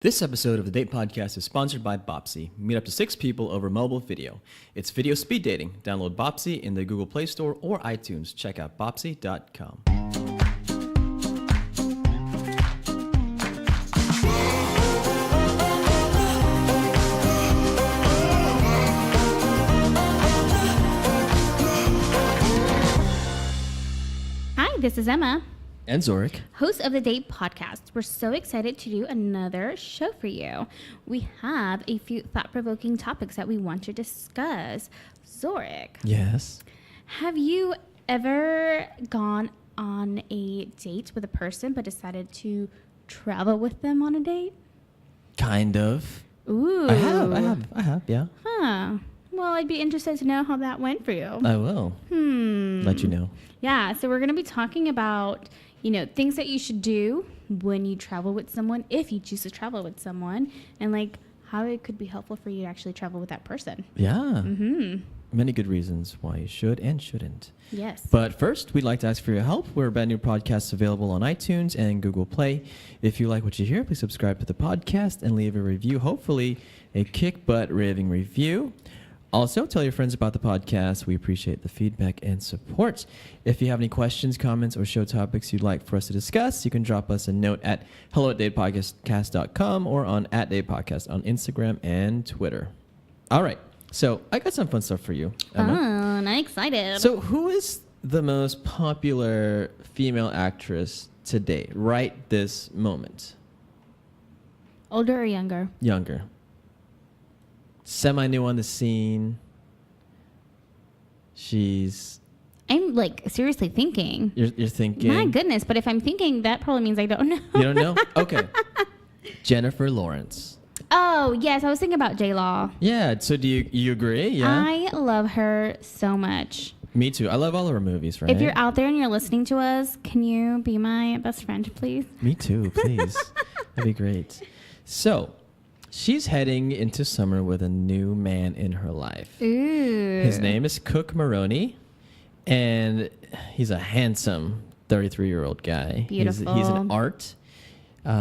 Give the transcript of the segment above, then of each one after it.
This episode of the Date Podcast is sponsored by Bopsy. Meet up to 6 people over mobile video. It's video speed dating. Download Bopsy in the Google Play Store or iTunes. Check out bopsy.com. Hi, this is Emma. And Zorric. Host of the Date Podcast. We're so excited to do another show for you. We have a few thought-provoking topics that we want to discuss. Zorric. Yes. Have you ever gone on a date with a person but decided to travel with them on a date? Kind of. Ooh. I have, yeah. Huh. Well, I'd be interested to know how that went for you. I will. Let you know. Yeah, so we're going to be talking about, things that you should do when you travel with someone, if you choose to travel with someone, and how it could be helpful for you to actually travel with that person. Yeah. Mm-hmm. Many good reasons why you should and shouldn't. Yes. But first, we'd like to ask for your help. We're a brand new podcast available on iTunes and Google Play. If you like what you hear, please subscribe to the podcast and leave a review, hopefully a kick-butt raving review. Also, tell your friends about the podcast. We appreciate the feedback and support. If you have any questions, comments, or show topics you'd like for us to discuss, you can drop us a note at hello@datepodcast.com or on @datepodcast on Instagram and Twitter. All right. So I got some fun stuff for you, Emma. I'm excited. So who is the most popular female actress today, right this moment? Older or younger? Younger. Semi-new on the scene. I'm seriously thinking. You're thinking. My goodness, but if I'm thinking, that probably means I don't know. You don't know? Okay. Jennifer Lawrence. Oh, yes. I was thinking about J-Law. Yeah. So do you agree? Yeah. I love her so much. Me too. I love all of her movies, right? If you're out there and you're listening to us, can you be my best friend, please? Me too, please. That'd be great. So, she's heading into summer with a new man in her life. Ooh. His name is Cook Maroney, and he's a handsome 33-year-old guy. Beautiful. He's an art.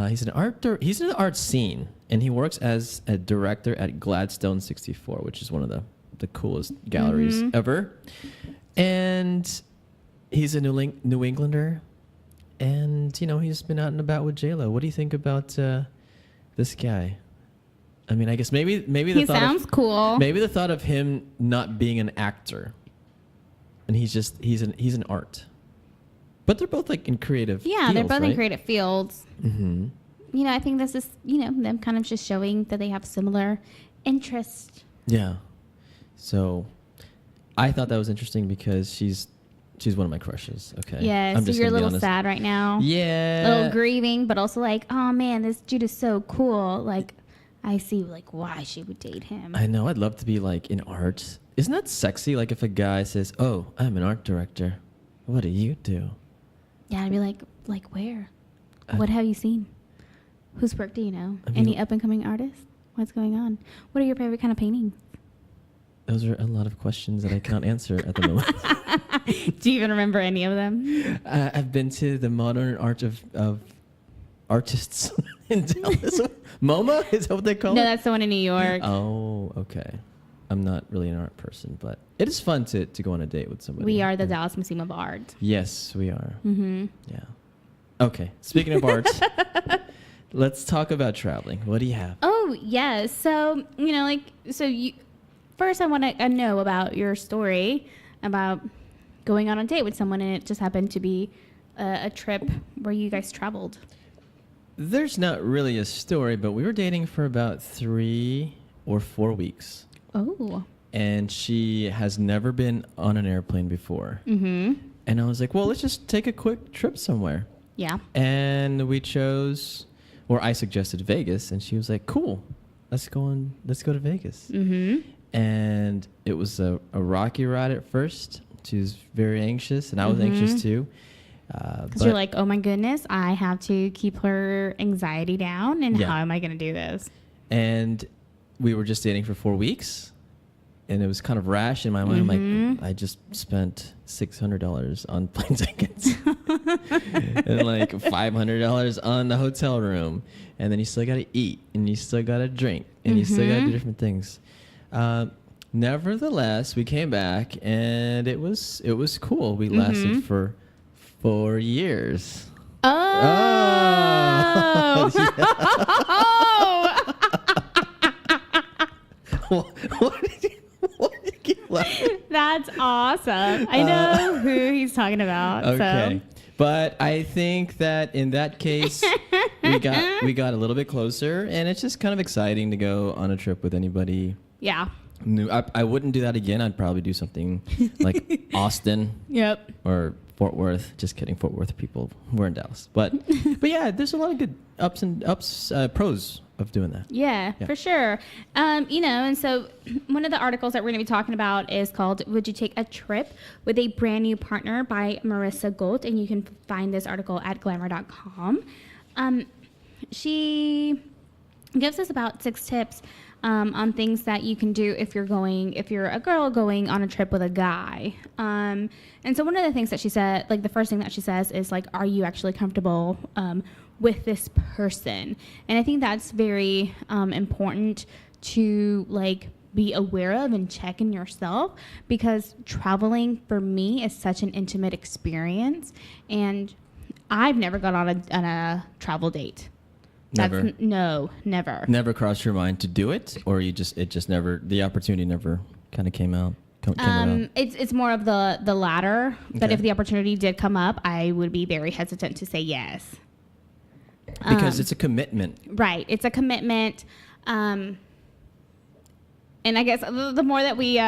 He's in the art scene, and he works as a director at Gladstone 64, which is one of the coolest galleries ever. And he's a New Englander, and he's been out and about with J-Lo. What do you think about this guy? I mean, I guess maybe the thought sounds cool. Maybe the thought of him not being an actor, and he's an art. But they're both in creative. Yeah, fields, they're both right? in creative fields. Mm-hmm. I think this is them kind of just showing that they have similar interests. Yeah. So, I thought that was interesting because she's one of my crushes. Okay. Yeah, I'm so just you're a gonna be little honest. sad right now. Yeah. A little grieving, but also oh man, this dude is so cool. I see why she would date him. I know. I'd love to be in art. Isn't that sexy? If a guy says, "Oh, I'm an art director. What do you do?" Yeah, I'd be like where? What have you seen? Whose work do you know? I mean, Any up and coming artists? What's going on? What are your favorite kind of paintings? Those are a lot of questions that I can't answer at the moment. Do you even remember any of them? I've been to the modern art of artists in Dallas. MoMA? Is that what they call it? No, that's the one in New York. Oh, okay. I'm not really an art person, but it is fun to go on a date with somebody. We are the Dallas Museum of Art. Yes, we are. Mm-hmm. Yeah. Okay. Speaking of art, let's talk about traveling. What do you have? Oh, yes. So, first I want to know about your story about going on a date with someone, and it just happened to be a trip where you guys traveled. There's not really a story, but we were dating for about 3 or 4 weeks. Oh. And she has never been on an airplane before. Mm-hmm. And I was like, well, let's just take a quick trip somewhere. Yeah. And I suggested Vegas, and she was like, cool, let's go to Vegas. Mm-hmm. And it was a rocky ride at first. She was very anxious, and I was anxious too. Because you're like, oh my goodness, I have to keep her anxiety down, and how am I going to do this? And we were just dating for 4 weeks, and it was kind of rash in my mind. I'm like, I just spent $600 on plane tickets and like $500 on the hotel room, and then you still got to eat, and you still got to drink, and you still got to do different things. Nevertheless, we came back, and it was cool. We lasted for 4 years. Oh. What did you keep laughing? That's awesome. I know who he's talking about. Okay. So. But I think that in that case, we got a little bit closer, and it's just kind of exciting to go on a trip with anybody Yeah. new. I wouldn't do that again. I'd probably do something like Austin. Yep. Or Fort Worth. Just kidding. Fort Worth people. We're in Dallas. But yeah, there's a lot of good pros of doing that. Yeah, for sure. And so one of the articles that we're going to be talking about is called "Would You Take a Trip with a Brand New Partner" by Marissa Gold, and you can find this article at glamour.com. She gives us about 6 tips on things that you can do if you're a girl going on a trip with a guy. And so one of the things that she said, like the first thing that she says is like, are you actually comfortable with this person? And I think that's very important to like be aware of and check in yourself, because traveling for me is such an intimate experience, and I've never gone on a travel date. Never. Never. Never crossed your mind to do it, or it just never, the opportunity never kind of came out. It's more of the latter. But Okay. if the opportunity did come up, I would be very hesitant to say yes. Because it's a commitment. Right. It's a commitment. And I guess the more that we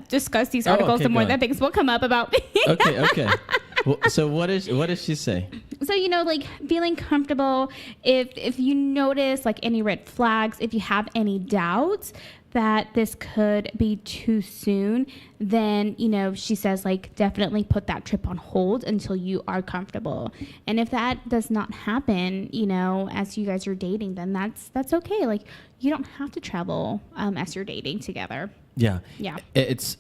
discuss these articles, okay, the more go on. that things will come up about me. Okay. Well, so what does she say? So, like feeling comfortable, if you notice like any red flags, if you have any doubts that this could be too soon, then, she says like definitely put that trip on hold until you are comfortable. And if that does not happen, as you guys are dating, then that's okay. Like you don't have to travel as you're dating together. Yeah. Yeah. It's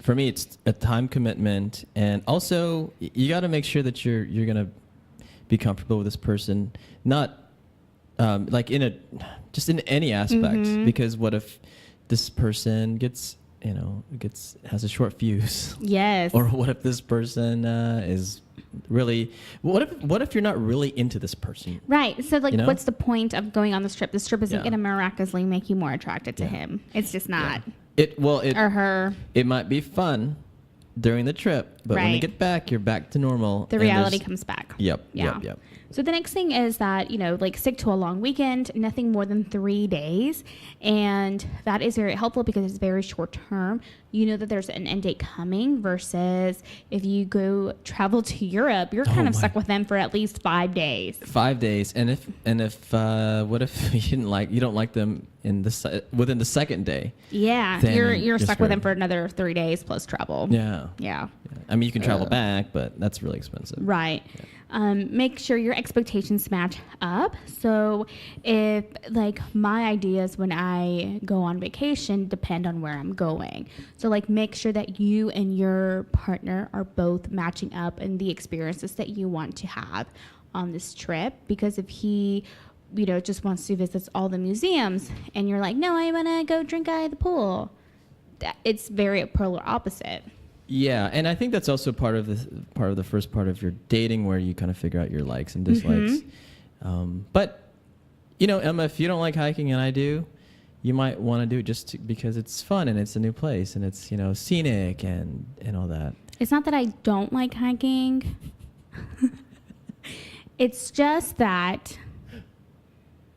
for me, it's a time commitment, and also you got to make sure that you're gonna be comfortable with this person, not like in any aspect, because what if this person gets has a short fuse? Yes. Or what if this person is really, what if you're not really into this person? Right. So like, what's the point of going on this trip? This trip isn't going to miraculously make you more attracted to him. It's just not. Or her. It might be fun during the trip, but when you get back, you're back to normal. The reality comes back. Yep. So the next thing is that, like stick to a long weekend, nothing more than 3 days. And that is very helpful because it's very short term. You know that there's an end date coming versus if you go travel to Europe, you're kind of stuck with them for at least 5 days. 5 days. And if what if you don't like them within the second day? Yeah. You're stuck with them for another 3 days plus travel. Yeah. I mean, you can travel back, but that's really expensive. Right. Yeah. Make sure your expectations match up. So if like my ideas when I go on vacation depend on where I'm going. So like make sure that you and your partner are both matching up in the experiences that you want to have on this trip. Because if he just wants to visit all the museums and you're like, no, I want to go drink at the pool, it's very polar opposite. Yeah, and I think that's also part of the first part of your dating, where you kind of figure out your likes and dislikes. But Emma, if you don't like hiking and I do, you might want to do it just because it's fun and it's a new place and it's scenic and all that. It's not that I don't like hiking. It's just that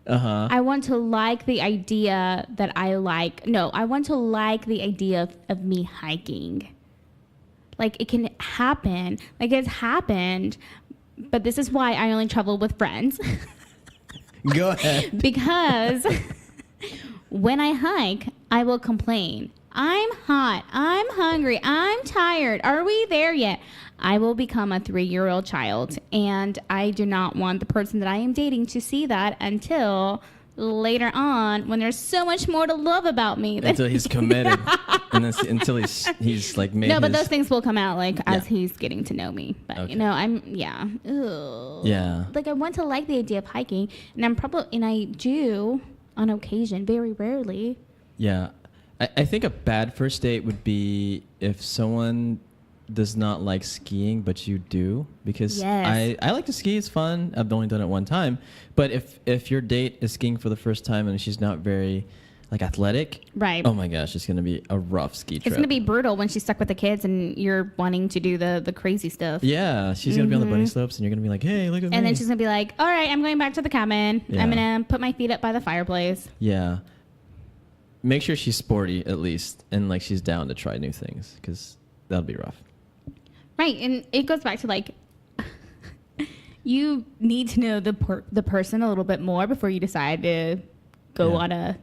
I want to like the idea that I like. No, I want to like the idea of me hiking. Like it can happen. Like it's happened. But this is why I only travel with friends. Go ahead. Because when I hike, I will complain. I'm hot. I'm hungry. I'm tired. Are we there yet? I will become a 3-year-old child. And I do not want the person that I am dating to see that until later on when there's so much more to love about me. Until he's committed. and then until he's like made. No, but his, those things will come out like as Yeah. he's getting to know me. But Okay. you know, Ugh. Yeah. Like I want to like the idea of hiking, and I do on occasion, very rarely. Yeah, I think a bad first date would be if someone does not like skiing, but you do, because Yes. I like to ski. It's fun. I've only done it one time, but if your date is skiing for the first time and she's not very like athletic, Right. oh my gosh, it's gonna be a rough ski trip. It's gonna be brutal when she's stuck with the kids and you're wanting to do the crazy stuff. Yeah, she's gonna be on the bunny slopes and you're gonna be like, hey, look at me. And then she's gonna be like, "All right, I'm going back to the cabin. Yeah. I'm gonna put my feet up by the fireplace." Yeah. Make sure she's sporty at least, and like she's down to try new things, because that'll be rough. Right, and it goes back to like, you need to know the person a little bit more before you decide to go Yeah. on a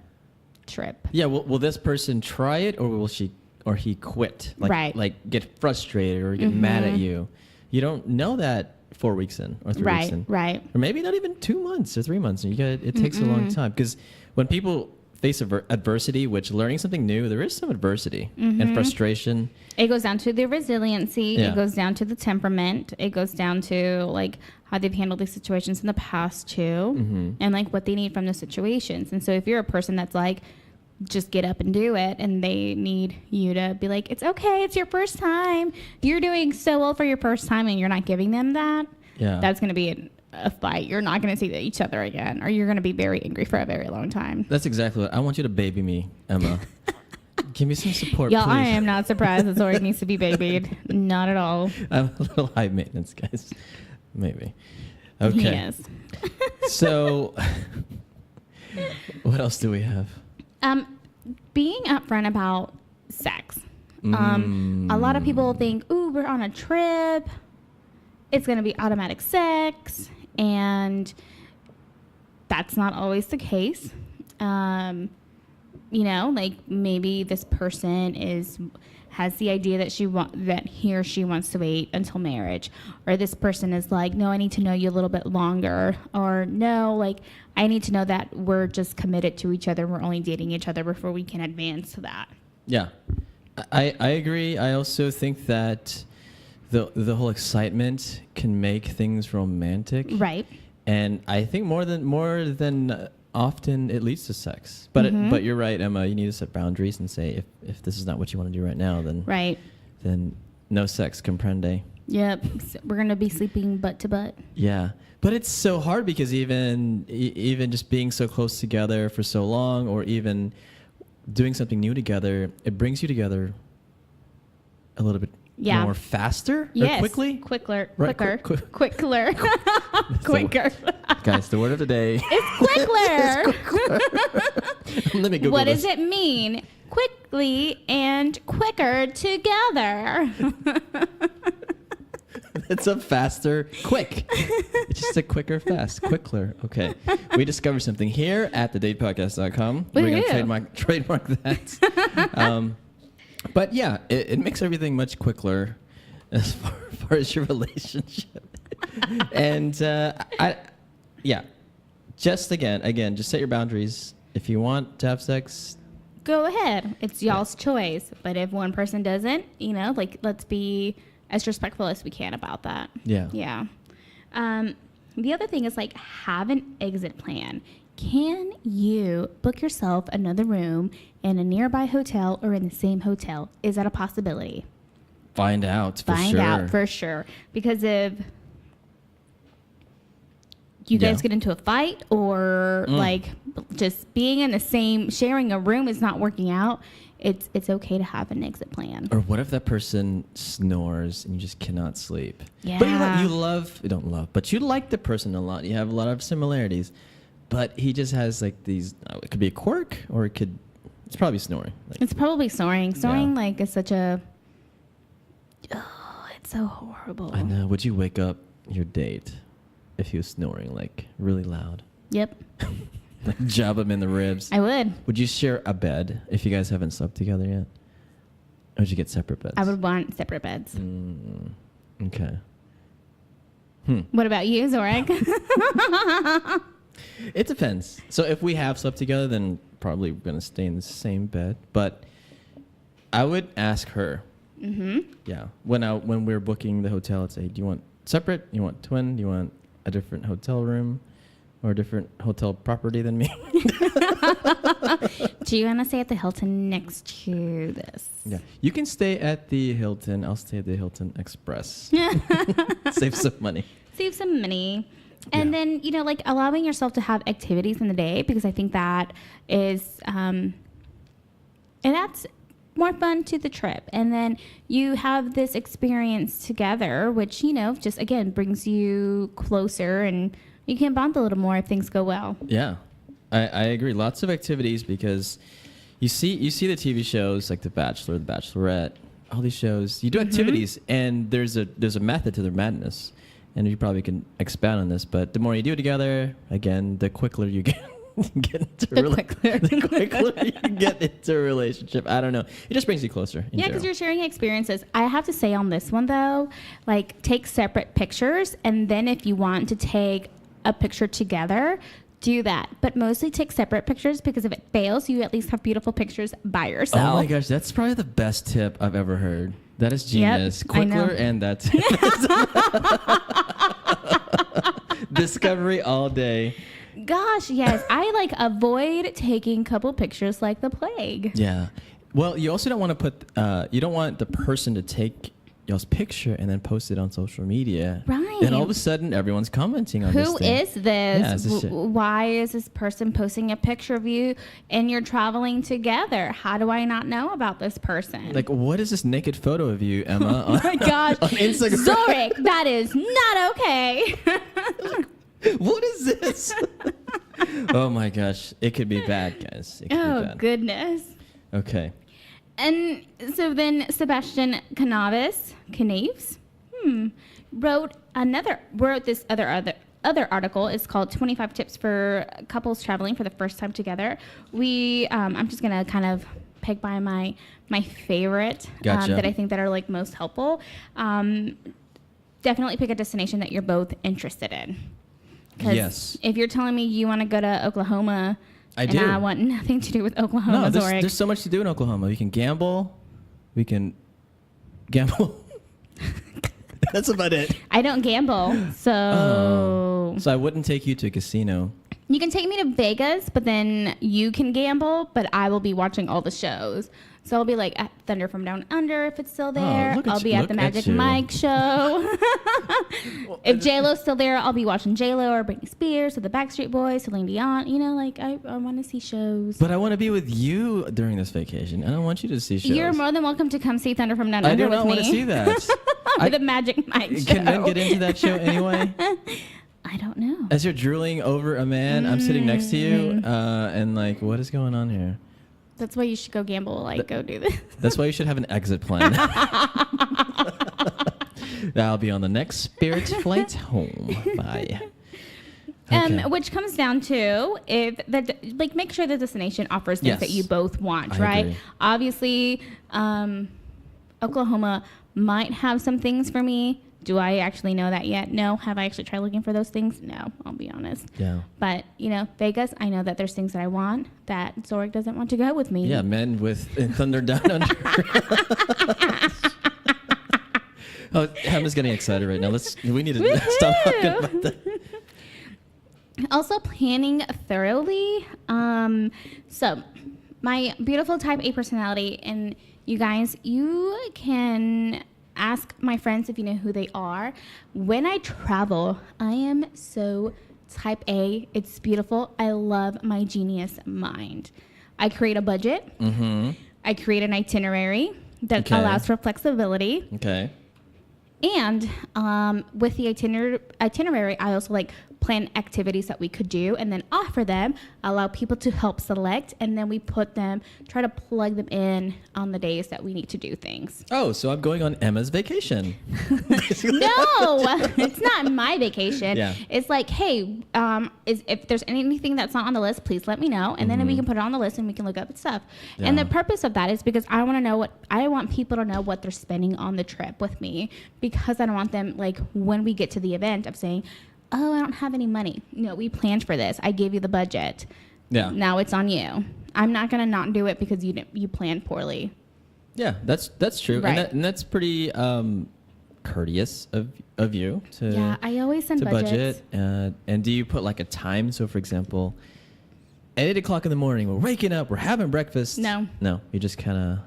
trip. Yeah, will this person try it, or he quit? Like, Right. Like get frustrated or get mad at you. You don't know that 4 weeks in or 3 weeks in. Right. Or maybe not even 2 months or 3 months. It takes a long time, because when people face adversity, which learning something new, there is some adversity and frustration. It goes down to the resiliency. Yeah. It goes down to the temperament. It goes down to like how they've handled these situations in the past too, and like what they need from the situations. And so if you're a person that's like, just get up and do it, and they need you to be like, it's okay, it's your first time. You're doing so well for your first time, and you're not giving them that. Yeah. That's going to be a fight. You're not going to see each other again, or you're going to be very angry for a very long time. That's exactly what I want you to baby me, Emma. Give me some support, Y'all, please. I am not surprised that Zorric needs to be babied. Not at all. I'm a little high maintenance, guys. Maybe. Okay. Yes. So, what else do we have? Being upfront about sex. A lot of people think, ooh, we're on a trip. It's going to be automatic sex. And that's not always the case. You know, like maybe this person has the idea that he or she wants to wait until marriage, or this person is like, no, I need to know you a little bit longer, or no, like I need to know that we're just committed to each other. We're only dating each other before we can advance to that. Yeah, I agree. I also think that the whole excitement can make things romantic, Right. And I think more than often it leads to sex. But but you're right, Emma. You need to set boundaries and say if this is not what you want to do right now, then Right. then no sex, comprende. Yep. So we're going to be sleeping butt to butt. Yeah, but it's so hard because even just being so close together for so long, or even doing something new together, it brings you together a little bit more faster Yes. or quickly. Quickler. Right, Quicker. Quicker. Quickler. Quicker. Guys, the word of the day. It's quickler. Let me Google What this. does it mean? Quickly and quicker together. It's a faster, quick. It's just a quicker, fast, quickler. Okay. We discovered something here at thedatepodcast.com. We're going to trademark that. But yeah, it makes everything much quicker as far as your relationship. And just set your boundaries. If you want to have sex, Go ahead. It's y'all's choice. But if one person doesn't, you know, like let's be as respectful as we can about that. yeah. Yeah. The other thing is like have an exit plan. Can you book yourself another room in a nearby hotel or in the same hotel? Is that a possibility? Find out for Find sure. out for sure. Because if you guys get into a fight or like just being in the same, sharing a room is not working out, it's okay to have an exit plan. Or what if that person snores and you just cannot sleep? Yeah. But you don't love, but you like the person a lot. You have a lot of similarities. But he just has like these, it could be a quirk, or it's probably snoring. Like, It's probably snoring. Snoring Yeah. like is such a, it's so horrible. I know. Would you wake up your date if he was snoring like really loud? Yep. Like jab him in the ribs? I would. Would you share a bed if you guys haven't slept together yet? Or would you get separate beds? I would want separate beds. Okay. What about you, Zorric? It depends. So if we have slept together, then probably we're going to stay in the same bed. But I would ask her. Mm-hmm. Yeah. When we're booking the hotel, I'd say, do you want separate? You want twin? Do you want a different hotel room or a different hotel property than me? Do you want to stay at the Hilton next to this? Yeah. You can stay at the Hilton. I'll stay at the Hilton Express. Save some money. Save some money. And Yeah. then, like allowing yourself to have activities in the day, because I think that is, and that's more fun to the trip. And then you have this experience together, which, just again brings you closer, and you can bond a little more if things go well. Yeah. I agree. Lots of activities, because you see the TV shows like The Bachelor, The Bachelorette, all these shows. You do activities, and there's a method to their madness. And you probably can expand on this, but the more you do it together, again, the quicker you get into a relationship. I don't know. It just brings you closer. Yeah, because you're sharing experiences. I have to say on this one though, like take separate pictures, and then if you want to take a picture together, do that. But mostly take separate pictures, because if it fails, you at least have beautiful pictures by yourself. Oh my gosh, that's probably the best tip I've ever heard. That is genius. Yep, Quickler, and that's discovery all day. Gosh, yes. I avoid taking couple pictures like the plague. Yeah. Well, you also don't want to put, you don't want the person to take y'all's picture and then post it on social media. Right. Then all of a sudden, everyone's commenting on this Who thing. is this? Yeah, it's this shit. Why is this person posting a picture of you and you're traveling together? How do I not know about this person? Like, what is this naked photo of you, Emma? Oh my gosh. On Instagram. Zorric, that is not okay. What is this? Oh my gosh. It could be bad, guys. It could be bad. Goodness. Okay. And so then Sebastian Canaves wrote this other article. It's called 25 Tips for Couples Traveling for the First Time Together. I'm just gonna kind of pick by my favorite Gotcha. that I think that are most helpful. Definitely pick a destination that you're both interested in. 'Cause Yes. if you're telling me you want to go to Oklahoma, I and do. I want nothing to do with Oklahoma, No, Zorric. there's so much to do in Oklahoma. We can gamble. We can gamble. That's about it. I don't gamble, so So I wouldn't take you to a casino. you can take me to Vegas, but then you can gamble, but I will be watching all the shows. So I'll be at Thunder from Down Under if it's still there. look at I'll be you- at the look at Magic you. Mike show. If J-Lo's still there, I'll be watching J-Lo or Britney Spears or the Backstreet Boys, Celine Dion. I want to see shows. But I want to be with you during this vacation. I don't want you to see shows. You're more than welcome to come see Thunder from Down I Under do with not me. want to see that. With the Magic Mike show. Can men get into that show anyway? I don't know. As you're drooling over a man, I'm sitting next to you, and what is going on here? That's why you should go gamble. Go do this. That's why you should have an exit plan. That'll be on the next Spirit flight home. Bye. Okay. Which comes down to make sure the destination offers things Yes. that you both want, I right? agree. Obviously, Oklahoma might have some things for me. Do I actually know that yet? No. Have I actually tried looking for those things? No, I'll be honest. Yeah. But, Vegas, I know that there's things that I want that Zorric doesn't want to go with me. Yeah, men in Thunder Down Under. Oh, Emma's getting excited right now. We need to stop talking about that. Also, planning thoroughly. So, my beautiful type A personality, and you guys, you can ask my friends if you know who they are. When I travel, I am so type A. It's beautiful. I love my genius mind. I create a budget. Mm-hmm. I create an itinerary that Okay. allows for flexibility. Okay. And with the itinerary, I also plan activities that we could do and then offer them, allow people to help select, and then we try to plug them in on the days that we need to do things. Oh, so I'm going on Emma's vacation. No, it's not my vacation. Yeah. It's hey, if there's anything that's not on the list, please let me know, and then we can put it on the list and we can look up stuff. And Yeah. the purpose of that is because I want people to know what they're spending on the trip with me, because I don't want them when we get to the event of saying, oh, I don't have any money. No, we planned for this. I gave you the budget. Yeah. Now it's on you. I'm not gonna not do it because you planned poorly. Yeah, that's true. Right. And that's pretty courteous of you to Yeah, I always send to budgets. budget. And do you put like a time? So, for example, at 8 o'clock in the morning, we're waking up, we're having breakfast. No. You just kind of.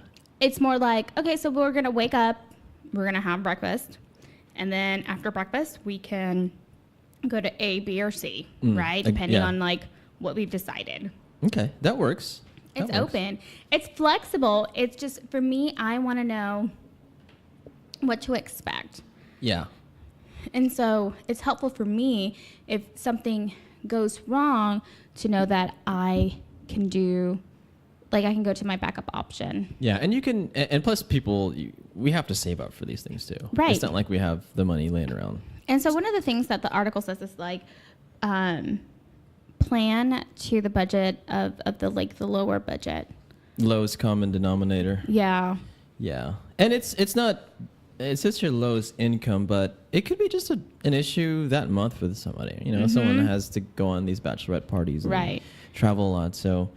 It's more like, okay, so we're going to wake up, we're going to have breakfast, and then after breakfast, we can go to A, B, or C, right? Depending on like what we've decided. Okay, that works. It's open. It's flexible. It's just, for me, I want to know what to expect. Yeah. And so it's helpful for me if something goes wrong to know that I can do, like I can go to my backup option. Yeah, and you can, and plus people, we have to save up for these things too. Right. It's not like we have the money laying around. And so one of the things that the article says is like, plan to the budget of the like the lower budget. Lowest common denominator. Yeah. Yeah. And it's just your lowest income, but it could be just an issue that month with somebody. You know, someone has to go on these bachelorette parties and Right. travel a lot. So,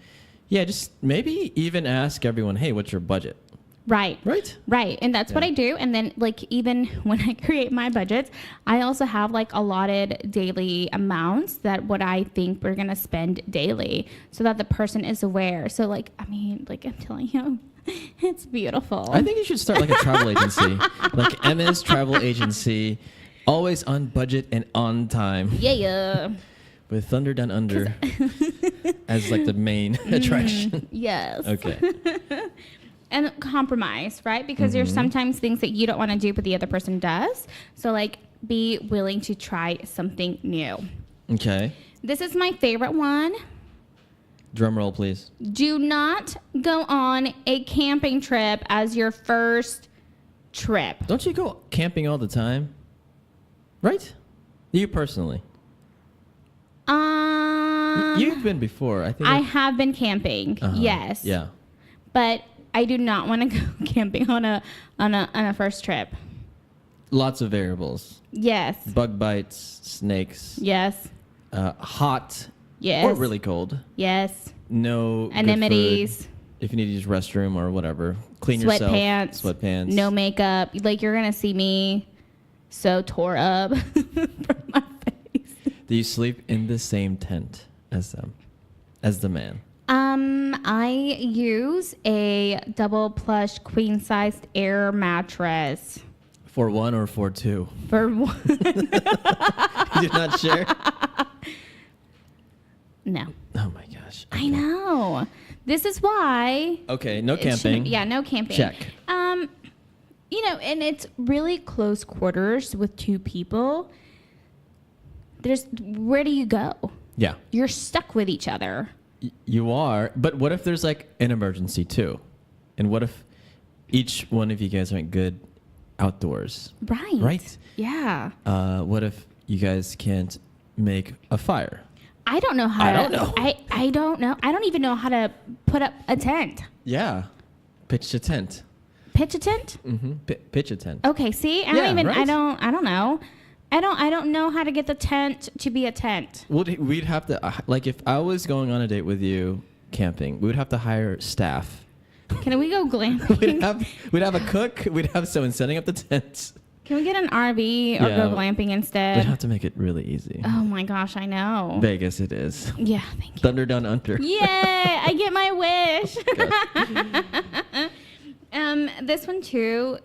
yeah, just maybe even ask everyone, hey, what's your budget? Right. Right? Right. And that's what I do. And then like even when I create my budgets, I also have like allotted daily amounts that what I think we're going to spend daily so that the person is aware. So like, I mean, like I'm telling you, it's beautiful. I think you should start like a travel agency, like Emma's Travel Agency, always on budget and on time. Yeah. With Thunder Down Under as like the main attraction. Yes. Okay. And compromise, right? Because there's sometimes things that you don't want to do, but the other person does. So like be willing to try something new. Okay. This is my favorite one. Drum roll, please. Do not go on a camping trip as your first trip. Don't you go camping all the time? Right? You personally. You've been before, I think. I have been camping. Yes. Yeah. But I do not want to go camping on a first trip. Lots of variables. Yes. Bug bites, snakes. Yes. Hot. Yes. Or really cold. Yes. No good Anemones. food. If you need to use restroom or whatever, clean yourself. Sweatpants. No makeup. Like you're gonna see me so tore up from my face. Do you sleep in the same tent as them, as the man? I use a double plush queen sized air mattress. For one or for two? For one. You did not share? No. Oh my gosh. Okay. I know. This is why. Okay, no camping. Yeah, no camping. Check. You know, and it's really close quarters with two people. Where do you go? Yeah. You're stuck with each other. You are, but what if there's like an emergency too? And what if each one of you guys aren't good outdoors? Right. Right? Yeah. What if you guys can't make a fire? I don't know how I to. don't know. I don't know. I don't even know how to put up a tent. Yeah. Pitch a tent. Pitch a tent? Mm-hmm. Pitch a tent. Okay, see? I don't know. I don't know how to get the tent to be a tent. We'd have to, like, if I was going on a date with you camping, we would have to hire staff. Can we go glamping? we'd have a cook. We'd have someone setting up the tents. Can we get an RV or go glamping instead? We'd have to make it really easy. Oh my gosh, I know. Vegas it is. Yeah, thank you. Thunder Down Under. Yay! I get my wish. This one too,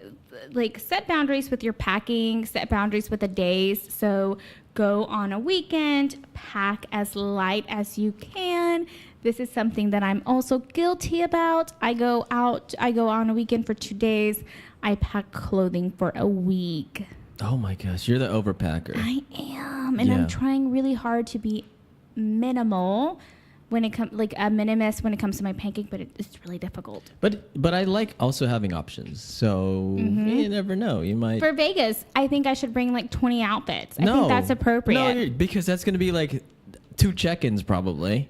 like set boundaries with your packing, set boundaries with the days. So go on a weekend, pack as light as you can. This is something that I'm also guilty about. I go on a weekend for 2 days. I pack clothing for a week. Oh my gosh, you're the overpacker. I am, and I'm trying really hard to be minimal when it comes, like a minimalist when it comes to my packing, but it's really difficult. But I like also having options. So you never know. You might. For Vegas, I think I should bring like 20 outfits. I think that's appropriate. No, because that's going to be like 2 check-ins probably.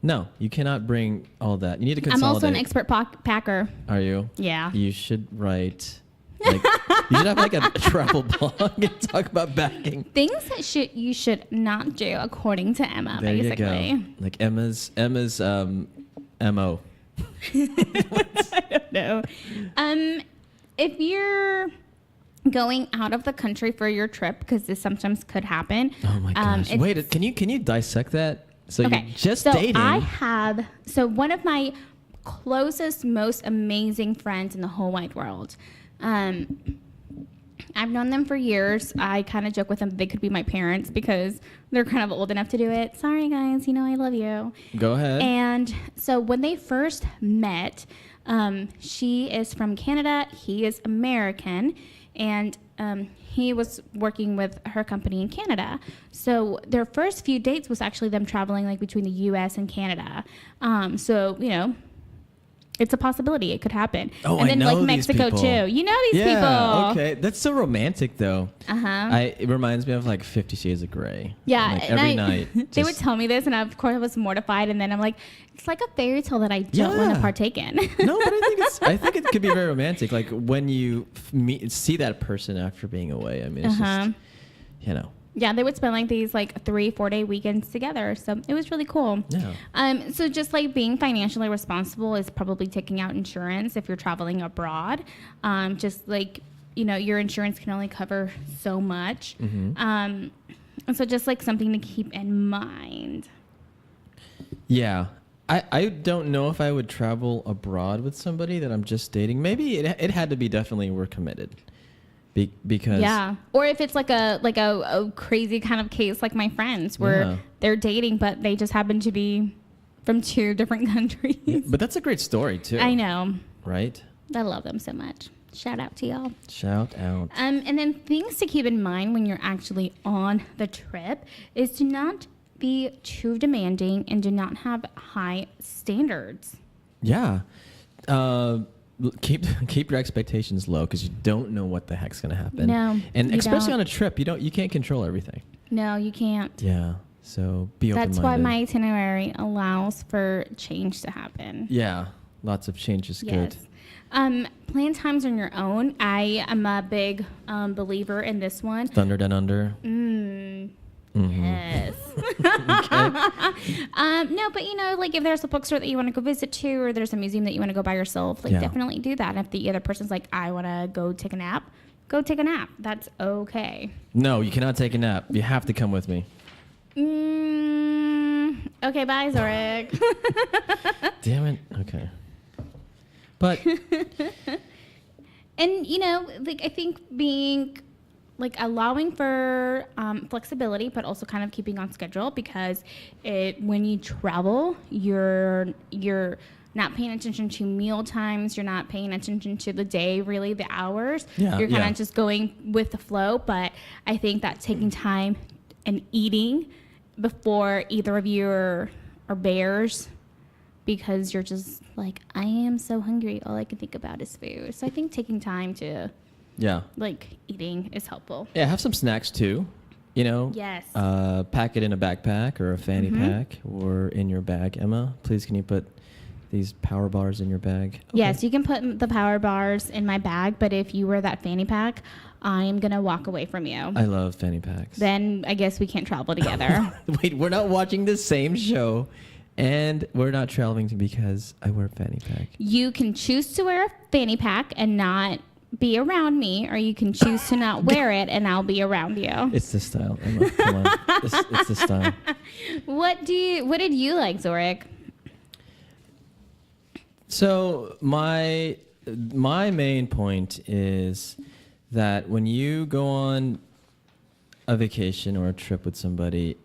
No, you cannot bring all that. You need to consolidate. I'm also an expert packer. Are you? Yeah. You should write. Like, you should have like a travel blog and talk about packing. Things that you should not do according to Emma, There basically. you go. Like Emma's MO. I don't know. If you're going out of the country for your trip, because this sometimes could happen. Oh my gosh! Wait, can you dissect that? So Okay, you're just so dating. One of my closest, most amazing friends in the whole wide world. I've known them for years. I kind of joke with them they could be my parents because they're kind of old enough to do it. Sorry, guys. You know I love you. Go ahead. And so when they first met, she is from Canada. He is American. And he was working with her company in Canada. So their first few dates was actually them traveling like between the U.S. and Canada. So, you know, it's a possibility. It could happen. Oh, and then I know like Mexico these people. too. You know these people. Yeah, okay. That's so romantic though. Uh-huh. It reminds me of like 50 Shades of Grey. Yeah. Like and every night. They would tell me this and of course I was mortified, and then I'm like, it's like a fairy tale that I don't want to partake in. No, but I think it could be very romantic. Like when you see that person after being away. I mean, it's just, you know. Yeah, they would spend like these like 3-4 day weekends together. So it was really cool. Yeah. So just like being financially responsible is probably taking out insurance if you're traveling abroad. Just like, you know, your insurance can only cover so much. Mm-hmm. And so just like something to keep in mind. Yeah. I don't know if I would travel abroad with somebody that I'm just dating. Maybe it had to be definitely we're committed. Because yeah, or if it's like a crazy kind of case like my friends where they're dating but they just happen to be from 2 different countries. Yeah, but that's a great story too. I know, right? I love them so much. Shout out to y'all. Shout out. And then things to keep in mind when you're actually on the trip is to not be too demanding and do not have high standards. Yeah. Keep your expectations low because you don't know what the heck's going to happen. No, and especially don't. on a trip, you can't control everything. No, you can't. Yeah, so be open-minded. That's why my itinerary allows for change to happen. Yeah, lots of change is good. Plan times on your own. I am a big believer in this one. Thunder Down Under. Mm-hmm. Yes. No, but you know, like if there's a bookstore that you want to go visit to, or there's a museum that you want to go by yourself, like definitely do that. If the other person's like, I want to go take a nap, go take a nap. That's okay. No, you cannot take a nap. You have to come with me. Okay, bye, Zorric. Damn it. Okay. But. And you know, like I think being like allowing for flexibility, but also kind of keeping on schedule, because when you travel, you're not paying attention to meal times. You're not paying attention to the day, really, the hours. You're kind of just going with the flow. But I think that taking time and eating before either of you are bears, because you're just like, I am so hungry. All I can think about is food. So I think taking time to like eating is helpful. Yeah, have some snacks too. You know. Yes. Pack it in a backpack or a fanny pack or in your bag. Emma, please can you put these power bars in your bag? Okay. Yes, you can put the power bars in my bag, but if you wear that fanny pack, I'm going to walk away from you. I love fanny packs. Then I guess we can't travel together. Wait, we're not watching the same show and we're not traveling because I wear a fanny pack. You can choose to wear a fanny pack and not be around me, or you can choose to not wear it and I'll be around you. It's the style, Emma. Come on. It's the style. What did you like, Zorric? So my main point is that when you go on a vacation or a trip with somebody,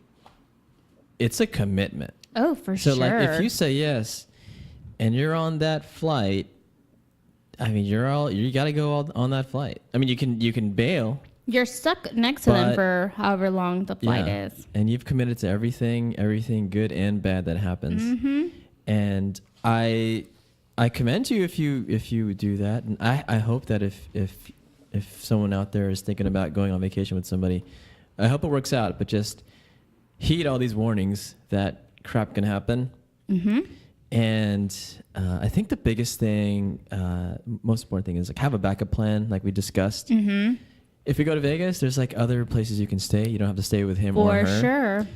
it's a commitment. Oh, for sure. So like if you say yes and you're on that flight, I mean you got to go on that flight. I mean you can bail. You're stuck next to them for however long the flight is. And you've committed to everything good and bad that happens. Mm-hmm. And I commend you if you do that. And I hope that if someone out there is thinking about going on vacation with somebody, I hope it works out. But just heed all these warnings that crap can happen. Mm-hmm. And I think the biggest thing, most important thing is like have a backup plan, like we discussed. Mm-hmm. If you go to Vegas, there's like other places you can stay. You don't have to stay with him or her. For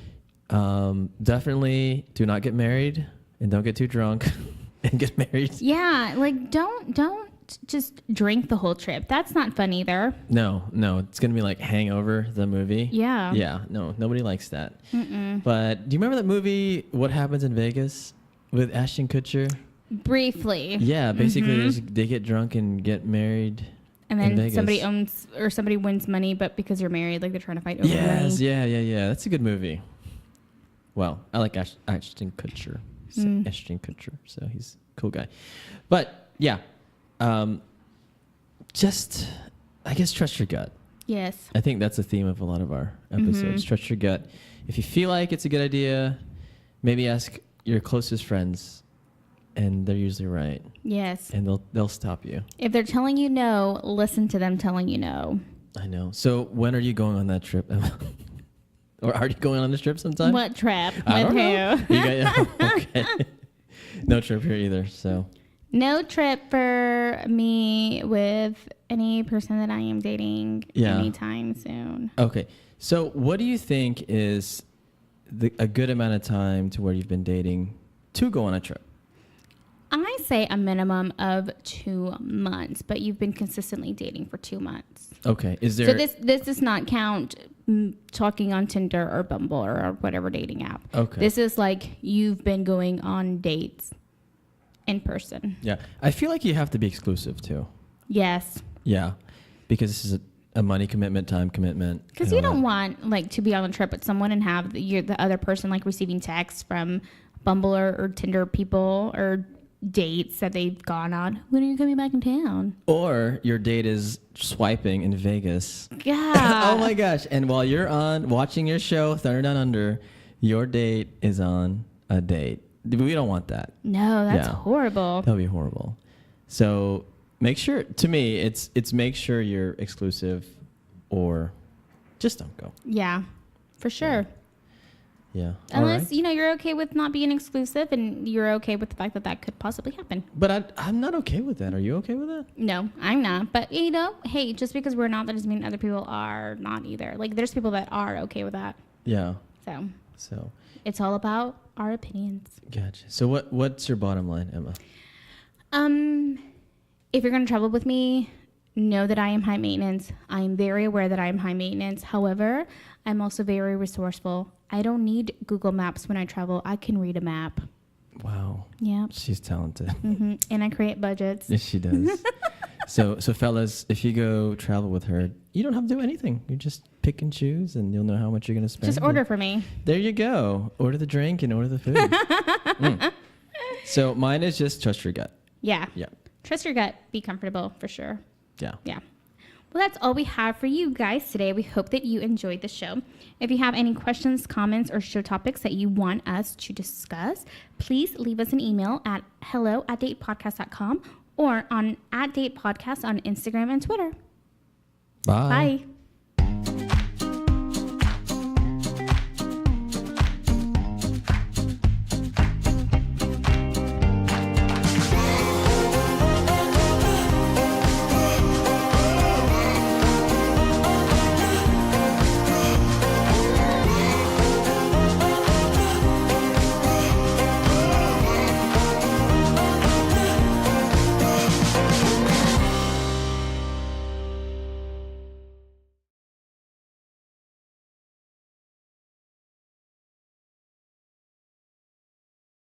sure. Definitely do not get married and don't get too drunk. and get married. Yeah, like don't just drink the whole trip. That's not fun either. No, it's gonna be like Hangover, the movie. Yeah. Yeah, no, nobody likes that. Mm-mm. But do you remember that movie, What Happens in Vegas, with Ashton Kutcher? Briefly. Yeah, basically they get drunk and get married. And in then Vegas. somebody wins money, but because you're married, like they're trying to fight over money. Yes, yeah. That's a good movie. Well, I like Ashton Kutcher. Ashton Kutcher, so he's a cool guy. But yeah, just I guess trust your gut. Yes. I think that's the theme of a lot of our episodes. Trust your gut. If you feel like it's a good idea, maybe ask your closest friends, and they're usually right. Yes. And they'll stop you. If they're telling you no, listen to them telling you no. I know. So when are you going on that trip, Emma? Or are you going on this trip sometime? What trip? I With don't who? know. Okay. No trip here either. So No trip for me with any person that I am dating anytime soon. Okay. So what do you think is a good amount of time to where you've been dating to go on a trip? I say a minimum of 2 months, but you've been consistently dating for 2 months. Okay. Is there? So this does not count talking on Tinder or Bumble or whatever dating app. Okay. This is like you've been going on dates in person. Yeah. I feel like you have to be exclusive too. Yes. Yeah. Because this is a money commitment, time commitment. Because you don't want like to be on a trip with someone and have the other person like receiving texts from Bumble or Tinder people or dates that they've gone on. When are you coming back in town? Or your date is swiping in Vegas. Yeah. Oh my gosh. And while you're on watching your show, Thunder Down Under, your date is on a date. We don't want that. No, that's horrible. That would be horrible. So make sure, to me, it's make sure you're exclusive or just don't go. Yeah, for sure. Yeah. Unless, you're okay with not being exclusive and you're okay with the fact that that could possibly happen. But I'm not okay with that. Are you okay with that? No, I'm not. But, hey, just because we're not, that doesn't mean other people are not either. Like, there's people that are okay with that. Yeah. So it's all about our opinions. Gotcha. So what's your bottom line, Emma? If you're going to travel with me, know that I am high maintenance. I am very aware that I am high maintenance. However, I'm also very resourceful. I don't need Google Maps when I travel. I can read a map. Wow. Yeah. She's talented. And I create budgets. Yes, she does. So fellas, if you go travel with her, you don't have to do anything. You just pick and choose, and you'll know how much you're going to spend. Just order for me. There you go. Order the drink and order the food. So mine is just trust your gut. Yeah. Yeah. Trust your gut. Be comfortable for sure. Yeah. Yeah. Well, that's all we have for you guys today. We hope that you enjoyed the show. If you have any questions, comments, or show topics that you want us to discuss, please leave us an email at hello@datepodcast.com or on @datepodcast on Instagram and Twitter. Bye. Bye.